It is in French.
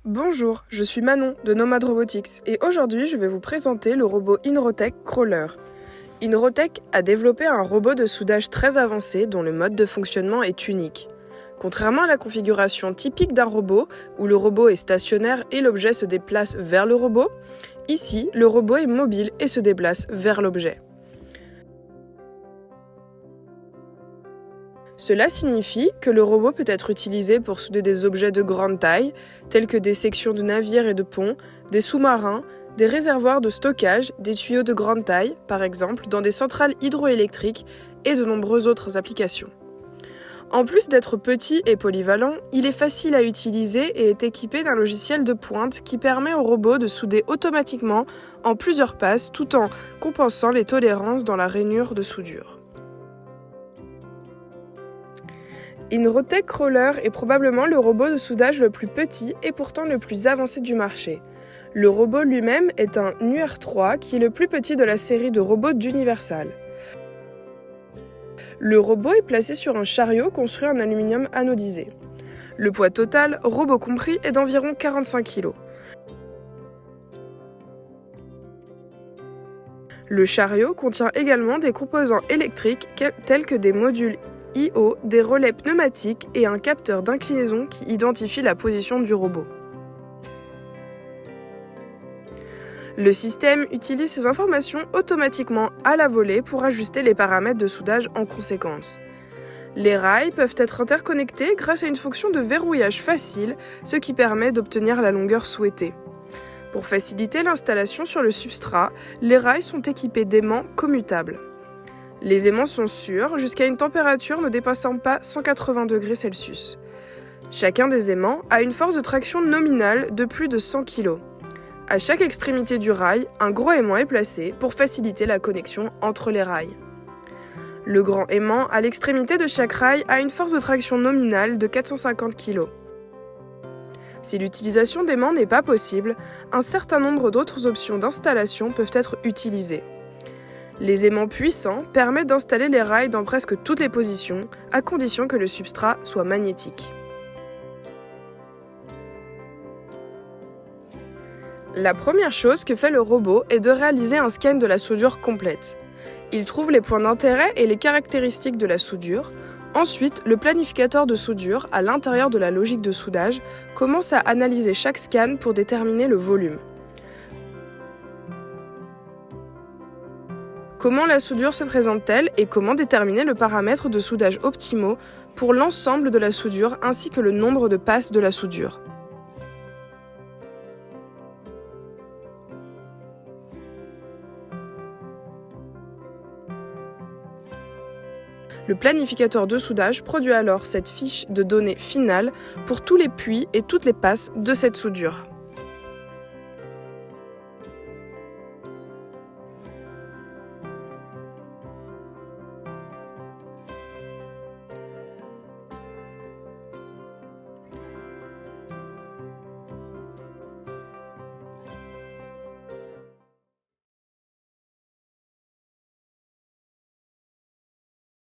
Bonjour, je suis Manon de Nomad Robotics et aujourd'hui je vais vous présenter le robot Inrotech Crawler. Inrotech a développé un robot de soudage très avancé dont le mode de fonctionnement est unique. Contrairement à la configuration typique d'un robot, où le robot est stationnaire et l'objet se déplace vers le robot, ici le robot est mobile et se déplace vers l'objet. Cela signifie que le robot peut être utilisé pour souder des objets de grande taille, tels que des sections de navires et de ponts, des sous-marins, des réservoirs de stockage, des tuyaux de grande taille, par exemple, dans des centrales hydroélectriques et de nombreuses autres applications. En plus d'être petit et polyvalent, il est facile à utiliser et est équipé d'un logiciel de pointe qui permet au robot de souder automatiquement en plusieurs passes tout en compensant les tolérances dans la rainure de soudure. Inrotech Crawler est probablement le robot de soudage le plus petit et pourtant le plus avancé du marché. Le robot lui-même est un UR3 qui est le plus petit de la série de robots d'Universal. Le robot est placé sur un chariot construit en aluminium anodisé. Le poids total, robot compris, est d'environ 45 kg. Le chariot contient également des composants électriques tels que des modules I/O, des relais pneumatiques et un capteur d'inclinaison qui identifie la position du robot. Le système utilise ces informations automatiquement à la volée pour ajuster les paramètres de soudage en conséquence. Les rails peuvent être interconnectés grâce à une fonction de verrouillage facile, ce qui permet d'obtenir la longueur souhaitée. Pour faciliter l'installation sur le substrat, les rails sont équipés d'aimants commutables. Les aimants sont sûrs jusqu'à une température ne dépassant pas 180 degrés Celsius. Chacun des aimants a une force de traction nominale de plus de 100 kg. À chaque extrémité du rail, un gros aimant est placé pour faciliter la connexion entre les rails. Le grand aimant à l'extrémité de chaque rail a une force de traction nominale de 450 kg. Si l'utilisation d'aimants n'est pas possible, un certain nombre d'autres options d'installation peuvent être utilisées. Les aimants puissants permettent d'installer les rails dans presque toutes les positions, à condition que le substrat soit magnétique. La première chose que fait le robot est de réaliser un scan de la soudure complète. Il trouve les points d'intérêt et les caractéristiques de la soudure. Ensuite, le planificateur de soudure, à l'intérieur de la logique de soudage, commence à analyser chaque scan pour déterminer le volume. Comment la soudure se présente-t-elle et comment déterminer le paramètre de soudage optimaux pour l'ensemble de la soudure ainsi que le nombre de passes de la soudure. Le planificateur de soudage produit alors cette fiche de données finale pour tous les puits et toutes les passes de cette soudure.